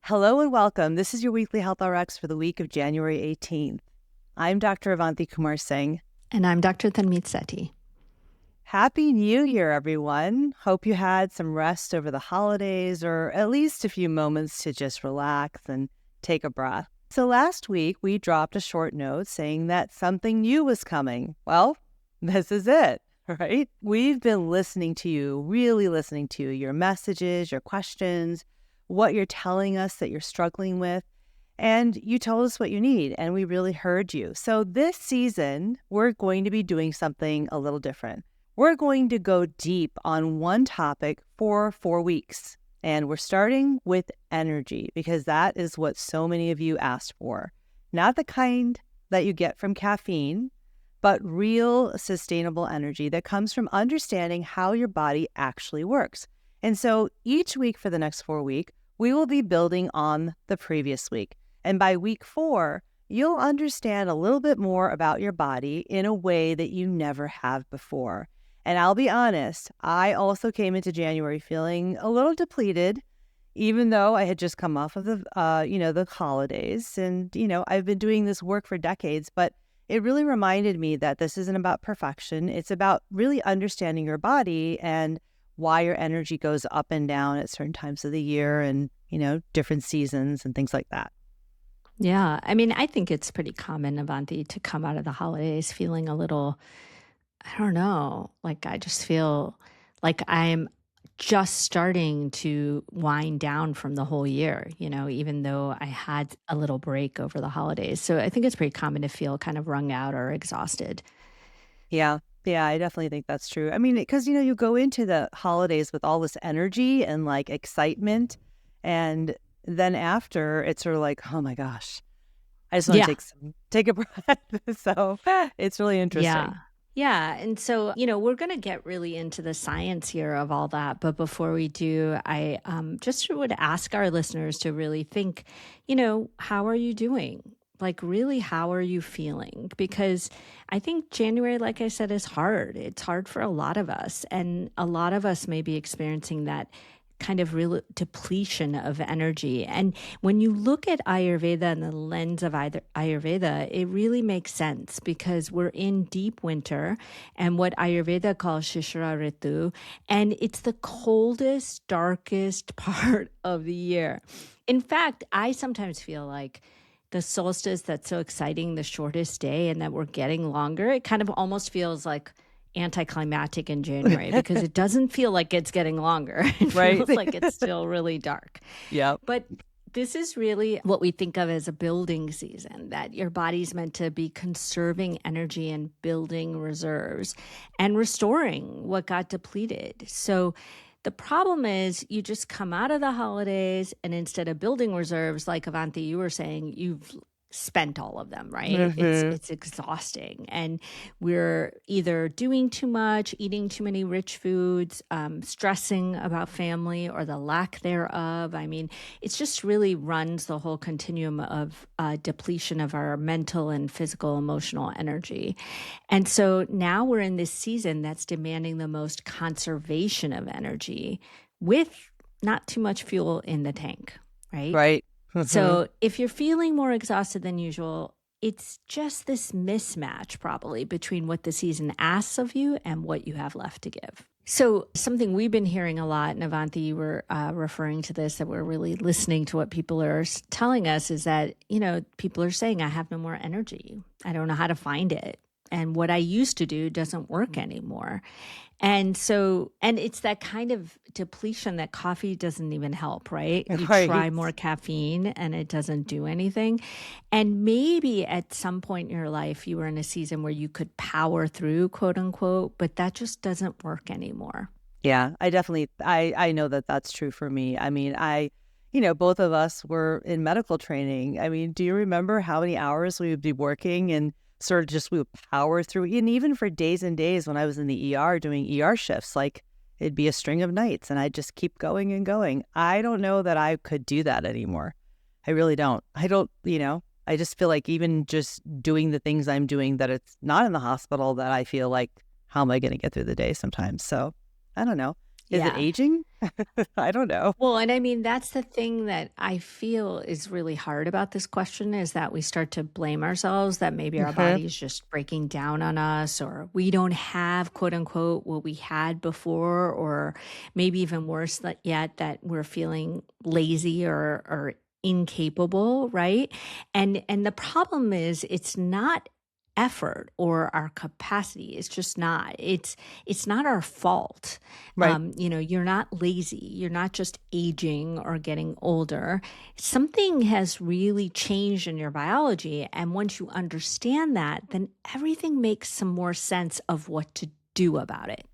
Hello and welcome. This is your weekly Health RX for the week of January 18th. I'm Dr. Avanti Kumar Singh. And I'm Dr. Tanmeet Sethi. Happy New Year, everyone. Hope you had some rest over the holidays or at least a few moments to just relax and take a breath. So last week, we dropped a short note saying that something new was coming. Well, this is it, right? We've been listening to you, really listening to your messages, your questions, what you're telling us that you're struggling with. And you told us what you need, and we really heard you. So this season, we're going to be doing something a little different. We're going to go deep on one topic for 4 weeks. And we're starting with energy because that is what so many of you asked for. Not the kind that you get from caffeine, but real sustainable energy that comes from understanding how your body actually works. And so each week for the next 4 weeks, we will be building on the previous week. And by week 4, you'll understand a little bit more about your body in a way that you never have before. And I'll be honest, I also came into January feeling a little depleted, even though I had just come off of the holidays. And, I've been doing this work for decades, but it really reminded me that this isn't about perfection. It's about really understanding your body and why your energy goes up and down at certain times of the year and, different seasons and things like that. Yeah. I mean, I think it's pretty common, Avanti, to come out of the holidays feeling a little, I don't know, like I just feel like I'm just starting to wind down from the whole year, even though I had a little break over the holidays. So I think it's pretty common to feel kind of wrung out or exhausted. Yeah. Yeah, I definitely think that's true. I mean, because, you go into the holidays with all this energy and like excitement. And then after, it's sort of like, oh my gosh, I just want Yeah. to take a breath. So it's really interesting. Yeah. Yeah. And so, we're going to get really into the science here of all that. But before we do, I just would ask our listeners to really think, how are you doing? Like, really, how are you feeling? Because I think January, like I said, is hard. It's hard for a lot of us. And a lot of us may be experiencing that kind of real depletion of energy. And when you look at Ayurveda and the lens of Ayurveda, it really makes sense because we're in deep winter and what Ayurveda calls Shishira Ritu, and it's the coldest, darkest part of the year. In fact, I sometimes feel like the solstice that's so exciting, the shortest day, and that we're getting longer, it kind of almost feels like anticlimactic in January because it doesn't feel like it's getting longer. It Right. feels like it's still really dark. Yep. But this is really what we think of as a building season, that your body's meant to be conserving energy and building reserves and restoring what got depleted. So the problem is you just come out of the holidays and instead of building reserves, like Avanti, you were saying, you've spent all of them, right? It's exhausting. And we're either doing too much, eating too many rich foods, stressing about family or the lack thereof. I mean, it just really runs the whole continuum of depletion of our mental and physical, emotional energy. And so now we're in this season that's demanding the most conservation of energy with not too much fuel in the tank, right? Right. So if you're feeling more exhausted than usual, it's just this mismatch probably between what the season asks of you and what you have left to give. So something we've been hearing a lot, and Avanti, you were referring to this, that we're really listening to what people are telling us is that, people are saying, I have no more energy. I don't know how to find it. And what I used to do doesn't work anymore. And so, and it's that kind of depletion that coffee doesn't even help, right? You Right. try more caffeine and it doesn't do anything. And maybe at some point in your life, you were in a season where you could power through, quote unquote, but that just doesn't work anymore. Yeah, I know that that's true for me. I mean, both of us were in medical training. I mean, do you remember how many hours we would be working and sort of we would power through? And even for days and days when I was in the ER doing ER shifts, like it'd be a string of nights and I'd just keep going and going. I don't know that I could do that anymore. I really don't. I just feel like even just doing the things I'm doing that it's not in the hospital, that I feel like, how am I going to get through the day sometimes? So I don't know. Is it Yeah. aging? I don't know. Well, and I mean, that's the thing that I feel is really hard about this question is that we start to blame ourselves that maybe our Mhm. body's just breaking down on us, or we don't have quote unquote what we had before, or maybe even worse yet, that we're feeling lazy or incapable, right? And the problem is it's not effort or our capacity. It's just not. It's not our fault. Right. You're not lazy. You're not just aging or getting older. Something has really changed in your biology. And once you understand that, then everything makes some more sense of what to do about it.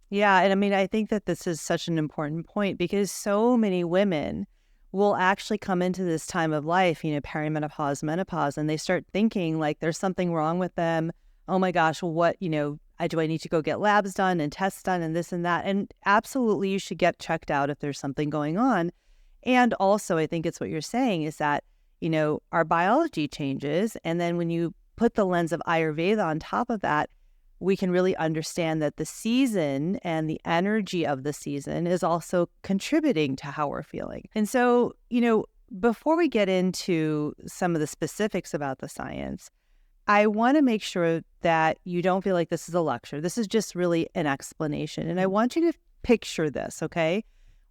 Yeah, and I mean, I think that this is such an important point because so many women will actually come into this time of life, perimenopause, menopause, and they start thinking like there's something wrong with them. Oh my gosh, what, do I need to go get labs done and tests done and this and that? And absolutely, you should get checked out if there's something going on. And also, I think it's what you're saying is that, our biology changes. And then when you put the lens of Ayurveda on top of that, we can really understand that the season and the energy of the season is also contributing to how we're feeling. And so, before we get into some of the specifics about the science, I want to make sure that you don't feel like this is a lecture. This is just really an explanation. And I want you to picture this, okay?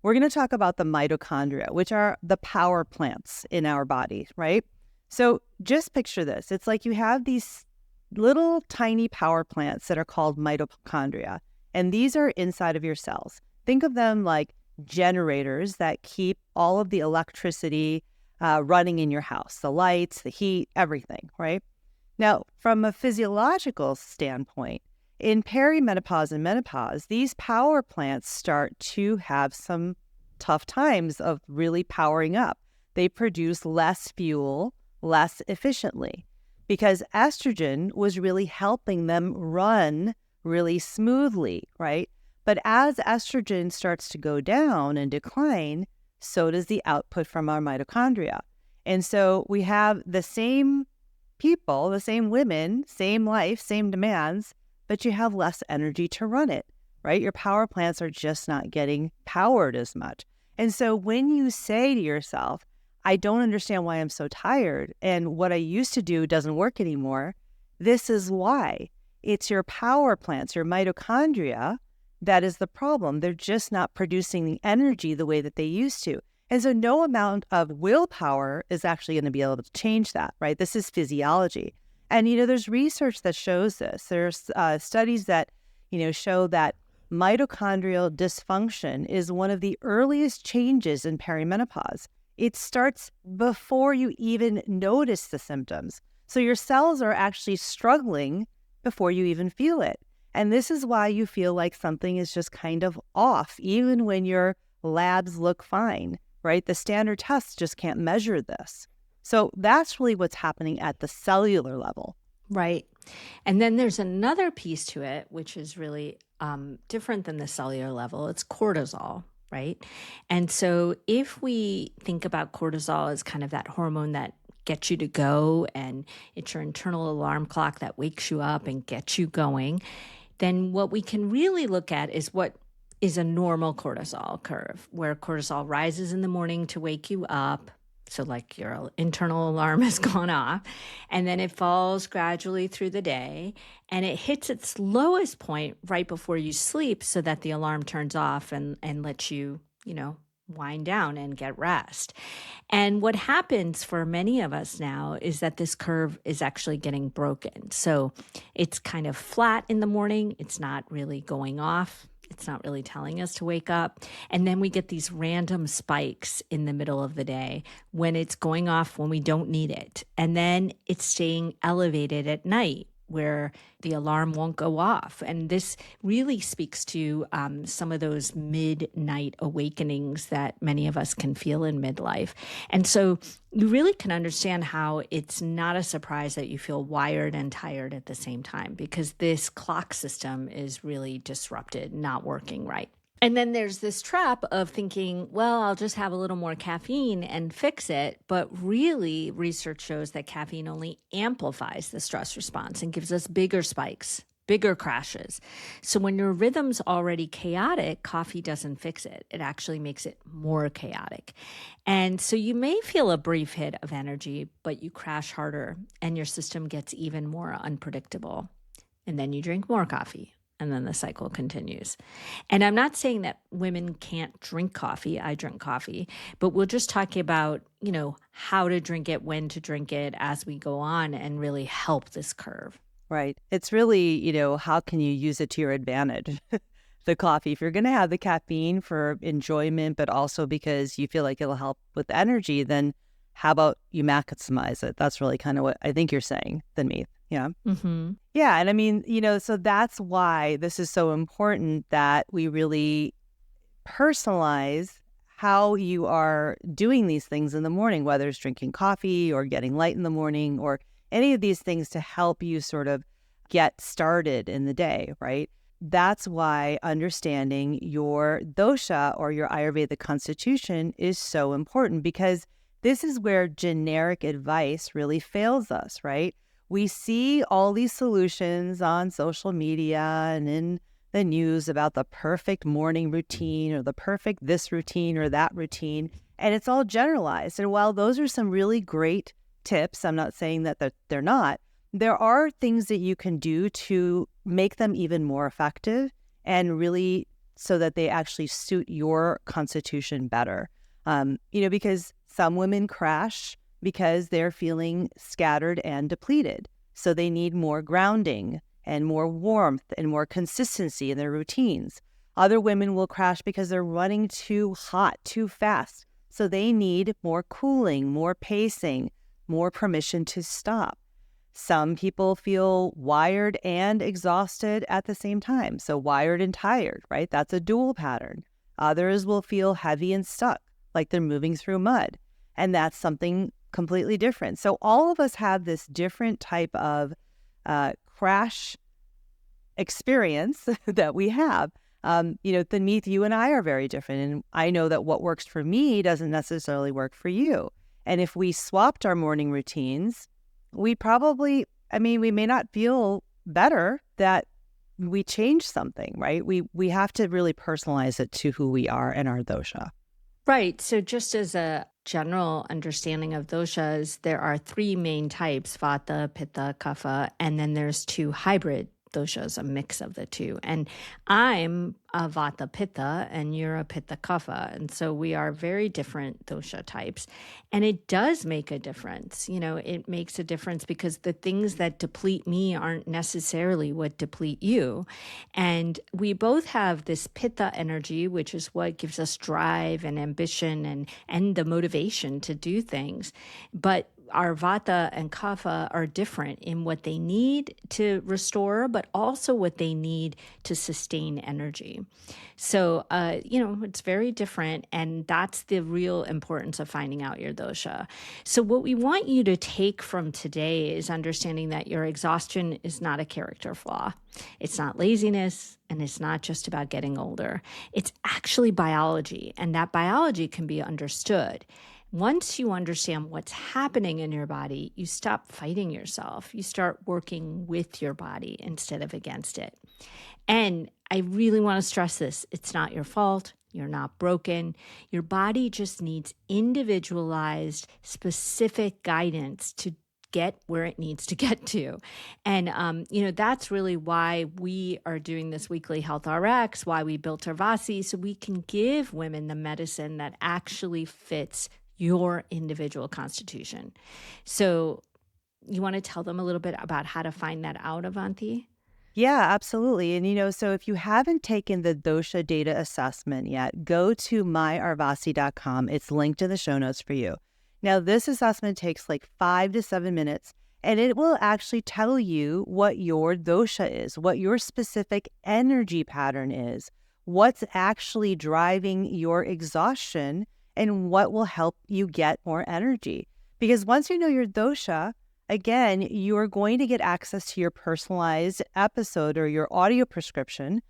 We're going to talk about the mitochondria, which are the power plants in our body, right? So just picture this. It's like you have these little tiny power plants that are called mitochondria, and these are inside of your cells. Think of them like generators that keep all of the electricity running in your house, the lights, the heat, everything, right? Now, from a physiological standpoint, in perimenopause and menopause, these power plants start to have some tough times of really powering up. They produce less fuel, less efficiently, because estrogen was really helping them run really smoothly, right? But as estrogen starts to go down and decline, so does the output from our mitochondria. And so we have the same people, the same women, same life, same demands, but you have less energy to run it, right? Your power plants are just not getting powered as much. And so when you say to yourself, I don't understand why I'm so tired, and what I used to do doesn't work anymore, this is why. It's your power plants, your mitochondria, that is the problem. They're just not producing the energy the way that they used to. And so no amount of willpower is actually going to be able to change that, right? This is physiology. And, there's research that shows this. There's studies that, show that mitochondrial dysfunction is one of the earliest changes in perimenopause. It starts before you even notice the symptoms. So your cells are actually struggling before you even feel it. And this is why you feel like something is just kind of off, even when your labs look fine, right? The standard tests just can't measure this. So that's really what's happening at the cellular level. Right. And then there's another piece to it, which is really different than the cellular level. It's cortisol, right? And so if we think about cortisol as kind of that hormone that gets you to go and it's your internal alarm clock that wakes you up and gets you going, then what we can really look at is what is a normal cortisol curve, where cortisol rises in the morning to wake you up. So like your internal alarm has gone off, and then it falls gradually through the day, and it hits its lowest point right before you sleep so that the alarm turns off and lets you, wind down and get rest. And what happens for many of us now is that this curve is actually getting broken. So it's kind of flat in the morning. It's not really going off. It's not really telling us to wake up. And then we get these random spikes in the middle of the day when it's going off when we don't need it. And then it's staying elevated at night where the alarm won't go off. And this really speaks to some of those midnight awakenings that many of us can feel in midlife. And so you really can understand how it's not a surprise that you feel wired and tired at the same time, because this clock system is really disrupted, not working right. And then there's this trap of thinking, well, I'll just have a little more caffeine and fix it. But really, research shows that caffeine only amplifies the stress response and gives us bigger spikes bigger crashes. So when your rhythm's already chaotic, coffee doesn't fix it. It actually makes it more chaotic. And so you may feel a brief hit of energy, but you crash harder and your system gets even more unpredictable. And then you drink more coffee. And then the cycle continues. And I'm not saying that women can't drink coffee. I drink coffee, but we'll just talk about, how to drink it, when to drink it as we go on and really help this curve. Right. It's really, how can you use it to your advantage? The coffee, if you're going to have the caffeine for enjoyment, but also because you feel like it'll help with energy, then how about you maximize it? That's really kind of what I think you're saying, than me. Yeah. Mm-hmm. Yeah. And I mean, so that's why this is so important that we really personalize how you are doing these things in the morning, whether it's drinking coffee or getting light in the morning or any of these things to help you sort of get started in the day, right? That's why understanding your dosha or your Ayurvedic constitution is so important, because this is where generic advice really fails us, right? We see all these solutions on social media and in the news about the perfect morning routine or the perfect this routine or that routine, and it's all generalized. And while those are some really great tips, I'm not saying that they're not, there are things that you can do to make them even more effective and really so that they actually suit your constitution better. Because some women crash because they're feeling scattered and depleted. So they need more grounding and more warmth and more consistency in their routines. Other women will crash because they're running too hot, too fast. So they need more cooling, more pacing, more permission to stop. Some people feel wired and exhausted at the same time. So wired and tired, right? That's a dual pattern. Others will feel heavy and stuck, like they're moving through mud. And that's something completely different. So all of us have this different type of crash experience that we have. Tanmeet, you and I are very different. And I know that what works for me doesn't necessarily work for you. And if we swapped our morning routines, we may not feel better that we change something, right? We have to really personalize it to who we are and our dosha. Right. So just as a general understanding of doshas, there are three main types, vata, pitta, kapha, and then there's two hybrid doshas, a mix of the two. And I'm a vata pitta and you're a pitta kapha. And so we are very different dosha types. And it does make a difference. It makes a difference because the things that deplete me aren't necessarily what deplete you. And we both have this pitta energy, which is what gives us drive and ambition and the motivation to do things. But our vata and kapha are different in what they need to restore, but also what they need to sustain energy. So, it's very different. And that's the real importance of finding out your dosha. So what we want you to take from today is understanding that your exhaustion is not a character flaw. It's not laziness, and it's not just about getting older. It's actually biology, and that biology can be understood. Once you understand what's happening in your body, you stop fighting yourself. You start working with your body instead of against it. And I really want to stress this. It's not your fault. You're not broken. Your body just needs individualized, specific guidance to get where it needs to get to. And, that's really why we are doing this weekly Health RX, why we built Arvasi, so we can give women the medicine that actually fits your individual constitution. So you want to tell them a little bit about how to find that out, Avanti? Yeah, absolutely. And, so if you haven't taken the dosha data assessment yet, go to myarvasi.com. It's linked in the show notes for you. Now, this assessment takes like 5 to 7 minutes, and it will actually tell you what your dosha is, what your specific energy pattern is, what's actually driving your exhaustion, and what will help you get more energy. Because once you know your dosha, again, you are going to get access to your personalized episode or your audio prescription.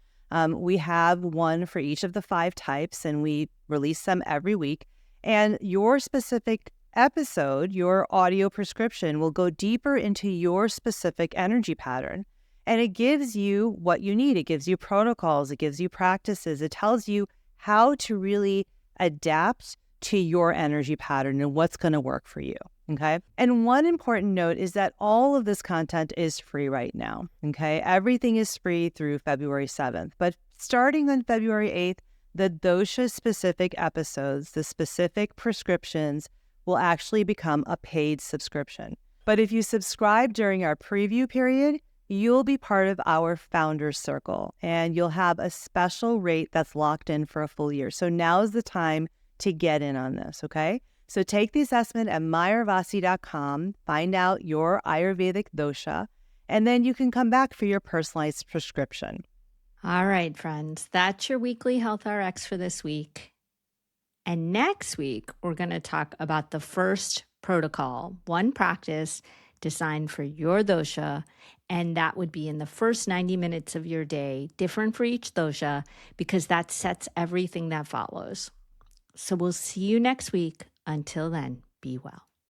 We have one for each of the 5 types, and we release them every week. And your specific episode, your audio prescription, will go deeper into your specific energy pattern. And it gives you what you need. It gives you protocols, it gives you practices, it tells you how to really adapt to your energy pattern and what's going to work for you. Okay. And one important note is that all of this content is free right now. Okay. Everything is free through February 7th. But starting on February 8th, the dosha specific episodes, the specific prescriptions will actually become a paid subscription. But if you subscribe during our preview period, you'll be part of our founders circle and you'll have a special rate that's locked in for a full year. So now's the time to get in on this, okay? So take the assessment at myayurvasi.com, find out your Ayurvedic dosha, and then you can come back for your personalized prescription. All right, friends, that's your weekly Health RX for this week. And next week, we're going to talk about the first protocol, one practice designed for your dosha. And that would be in the first 90 minutes of your day, different for each dosha, because that sets everything that follows. So we'll see you next week. Until then, be well.